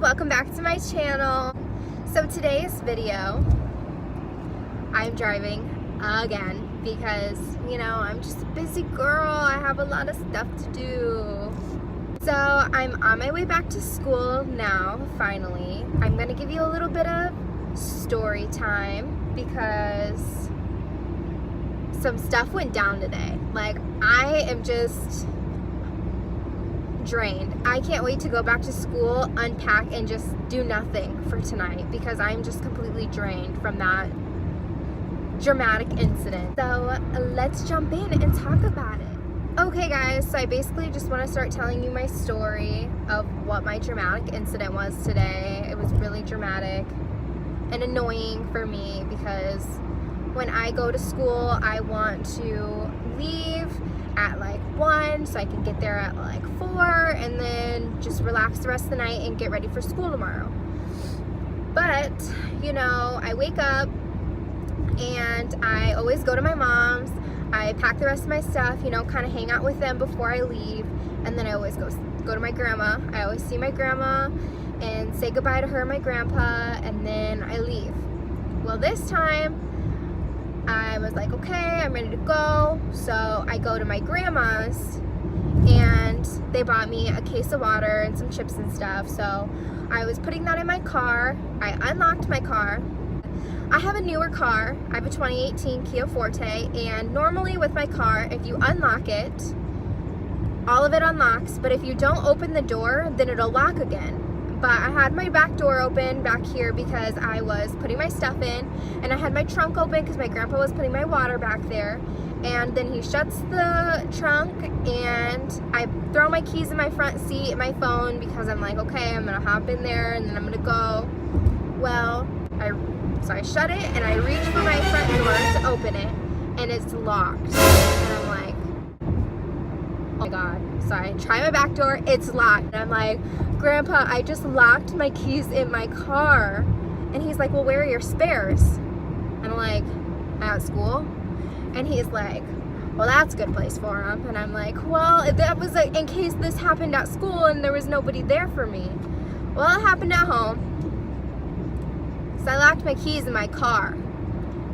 welcome back to my channel. So today's video, I'm driving again because, you know, I'm just a busy girl. I have a lot of stuff to do. So I'm on my way back to school now, finally. I'm gonna give you a little bit of story time because some stuff went down today. Like, I am just drained. I can't wait to go back to school, unpack, and just do nothing for tonight because I'm just completely drained from that dramatic incident. So let's jump in and talk about it. Okay guys, so I basically just want to start telling you my story of what my dramatic incident was today. It was really dramatic and annoying for me because when I go to school, I want to leave at like 1 so I can get there at like 4 and then just relax the rest of the night and get ready for school tomorrow. But, you know, I wake up and I always go to my mom's. I pack the rest of my stuff, you know, kind of hang out with them before I leave, and then I always go to my grandma. I always see my grandma and say goodbye to her and my grandpa, and then I leave. Well, this time I was like, okay, I'm ready to go. So I go to my grandma's and they bought me a case of water and some chips and stuff. So I was putting that in my car. I unlocked my car. I have a newer car. I have a 2018 Kia Forte, and normally with my car, if you unlock it, all of it unlocks, but if you don't open the door, then it'll lock again. But I had my back door open back here because I was putting my stuff in, and I had my trunk open because my grandpa was putting my water back there. And then he shuts the trunk and I throw my keys in my front seat and my phone because I'm like, okay, I'm gonna hop in there and then I'm gonna go. Well, so I shut it and I reach for my front door to open it and it's locked. And I'm like, oh my God. So I try my back door, it's locked. And I'm like, Grandpa, I just locked my keys in my car. And he's like, well, where are your spares? And I'm like, I'm at school. And he's like, well, that's a good place for them. And I'm like, well, that was in case this happened at school and there was nobody there for me. Well, it happened at home. So I locked my keys in my car.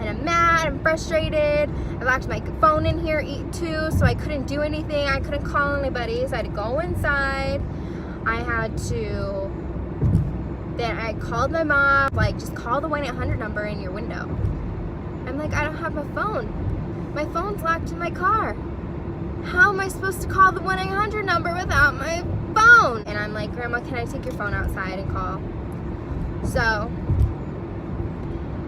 And I'm mad, I'm frustrated. I locked my phone in here too, so I couldn't do anything. I couldn't call anybody, so I had to go inside. Then I called my mom, like, just call the 1-800 number in your window. I'm like, I don't have my phone. My phone's locked in my car. How am I supposed to call the 1-800 number without my phone? And I'm like, Grandma, can I take your phone outside and call? So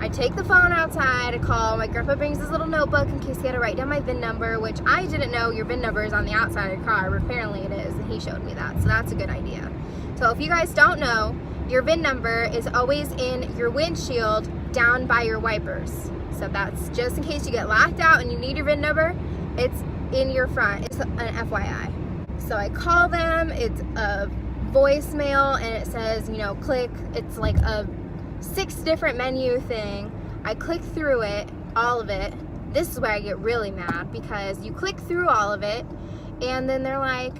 I take the phone outside, I call. My grandpa brings his little notebook in case he had to write down my VIN number, which I didn't know your VIN number is on the outside of your car, but apparently it is, and he showed me that, so that's a good idea. So if you guys don't know, your VIN number is always in your windshield down by your wipers. So that's just in case you get locked out and you need your VIN number, it's in your front. It's an FYI. So I call them, it's a voicemail, and it says, you know, click, it's like a 6 different menu thing. I click through it, all of it. This is where I get really mad because you click through all of it and then they're like,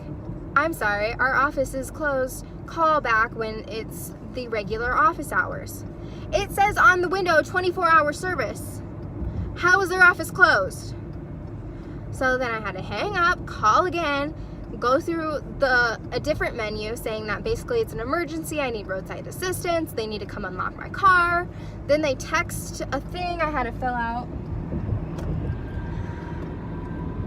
I'm sorry, our office is closed. Call back when it's the regular office hours. It says on the window 24-hour service. How is their office closed? So then I had to hang up, call again, go through a different menu saying that basically it's an emergency, I need roadside assistance, they need to come unlock my car. Then they text a thing I had to fill out.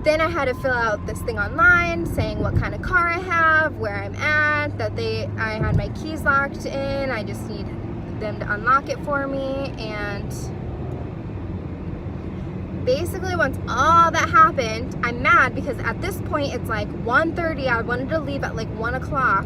Then I had to fill out this thing online saying what kind of car I have, where I'm at, that I had my keys locked in, I just need them to unlock it for me. And basically once all that happened, I'm mad because at this point it's like 1:30. I wanted to leave at like 1 o'clock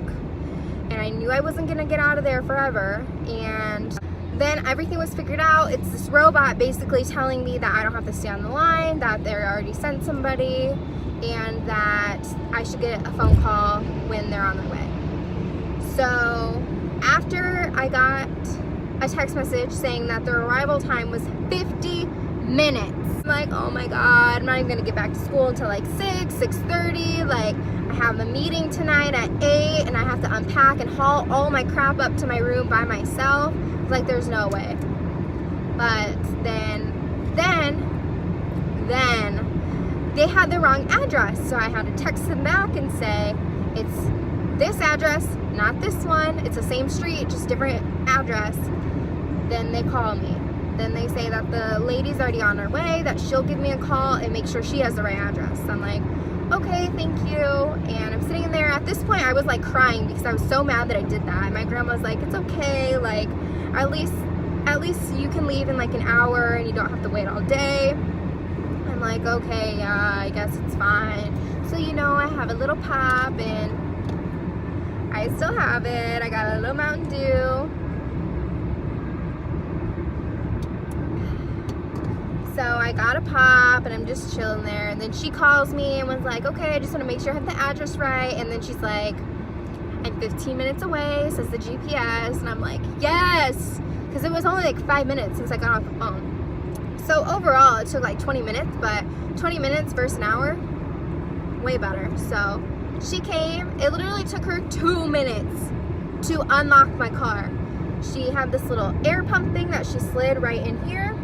and I knew I wasn't gonna get out of there forever. And then everything was figured out. It's this robot basically telling me that I don't have to stay on the line, that they already sent somebody, and that I should get a phone call when they're on their way. So after I got a text message saying that their arrival time was 50 minutes. I'm like, oh my God, I'm not even gonna get back to school until like 6:30. Like, I have a meeting tonight at 8 and I have to unpack and haul all my crap up to my room by myself. Like, there's no way. But then they had the wrong address, so I had to text them back and say, it's this address, not this one. It's the same street, just different address. Then they call me. Then they say that the lady's already on her way, that she'll give me a call and make sure she has the right address. I'm like, okay, thank you. And I'm sitting in there. At this point, I was like crying because I was so mad that I did that. And my grandma's like, it's okay, like, at least you can leave in like an hour and you don't have to wait all day. I'm like, okay, yeah, I guess it's fine. So, you know, I have a little pop and I still have it. I got a little Mountain Dew. So I got a pop and I'm just chilling there. And then she calls me and was like, okay, I just want to make sure I have the address right. And then she's like, I'm 15 minutes away, says the GPS. And I'm like, yes, because it was only like 5 minutes since I got off the phone. So overall, it took like 20 minutes, but 20 minutes versus an hour, way better. So she came. It literally took her 2 minutes to unlock my car. She had this little air pump thing that she slid right in here,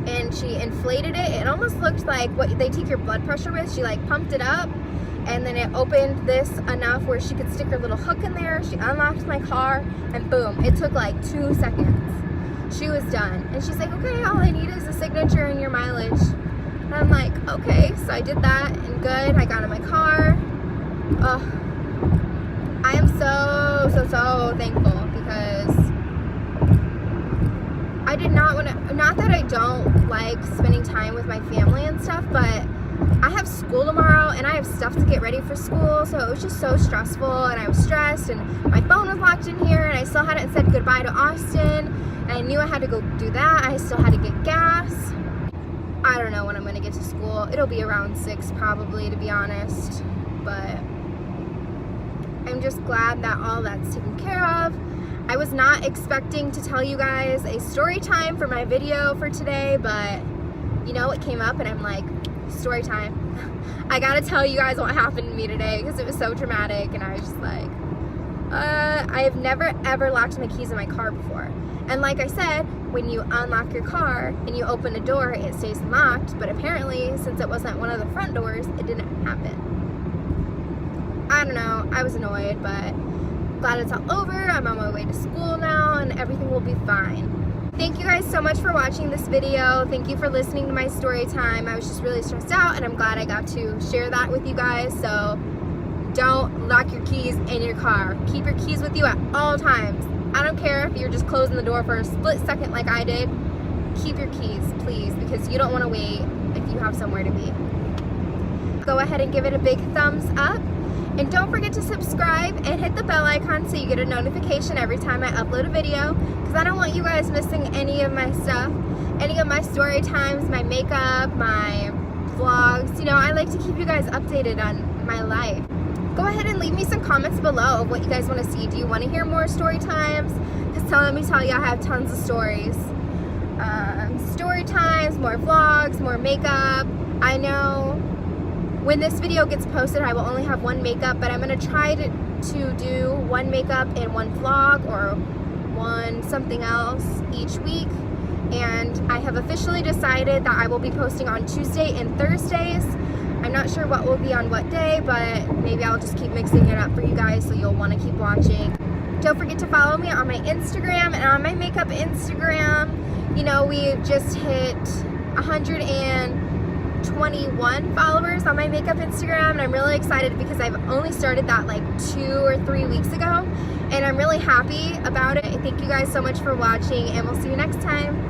and she inflated it. It almost looked like what they take your blood pressure with. She like pumped it up, and then it opened this enough where she could stick her little hook in there. She unlocked my car, and boom, it took like 2 seconds. She was done. And she's like, okay, all I need is a signature and your mileage. And I'm like, okay. So I did that, and good. I got in my car. I am so thankful, because I did not want to, not that I don't like spending time with my family and stuff, but I have school tomorrow and I have stuff to get ready for school, so it was just so stressful, and I was stressed, and my phone was locked in here, and I still hadn't said goodbye to Austin, and I knew I had to go do that. I still had to get gas. I don't know when I'm going to get to school. It'll be around 6 probably, to be honest, but I'm just glad that all that's taken care of. I was not expecting to tell you guys a story time for my video for today, but you know, it came up and I'm like, story time. I gotta tell you guys what happened to me today because it was so dramatic, and I was just like, I have never ever locked my keys in my car before. And like I said, when you unlock your car and you open a door, it stays locked, but apparently since it wasn't one of the front doors, it didn't happen. I don't know, I was annoyed, but glad it's all over. I'm on my way to school now and everything will be fine. Thank you guys so much for watching this video. Thank you for listening to my story time. I was just really stressed out, and I'm glad I got to share that with you guys. So don't lock your keys in your car. Keep your keys with you at all times. I don't care if you're just closing the door for a split second like I did. Keep your keys, please, because you don't want to wait if you have somewhere to be. Go ahead and give it a big thumbs up. And don't forget to subscribe and hit the bell icon so you get a notification every time I upload a video, because I don't want you guys missing any of my stuff, any of my story times, my makeup, my vlogs. You know, I like to keep you guys updated on my life. Go ahead and leave me some comments below of what you guys want to see. Do you want to hear more story times? Because let me tell you, I have tons of stories. Story times, more vlogs, more makeup. I know when this video gets posted, I will only have one makeup, but I'm going to try to do one makeup and one vlog, or one something else each week. And I have officially decided that I will be posting on Tuesday and Thursdays. I'm not sure what will be on what day, but maybe I'll just keep mixing it up for you guys so you'll want to keep watching. Don't forget to follow me on my Instagram and on my makeup Instagram. You know, we've just hit 121 followers on my makeup Instagram, and I'm really excited because I've only started that like 2 or 3 weeks ago, and I'm really happy about it. Thank you guys so much for watching, and we'll see you next time.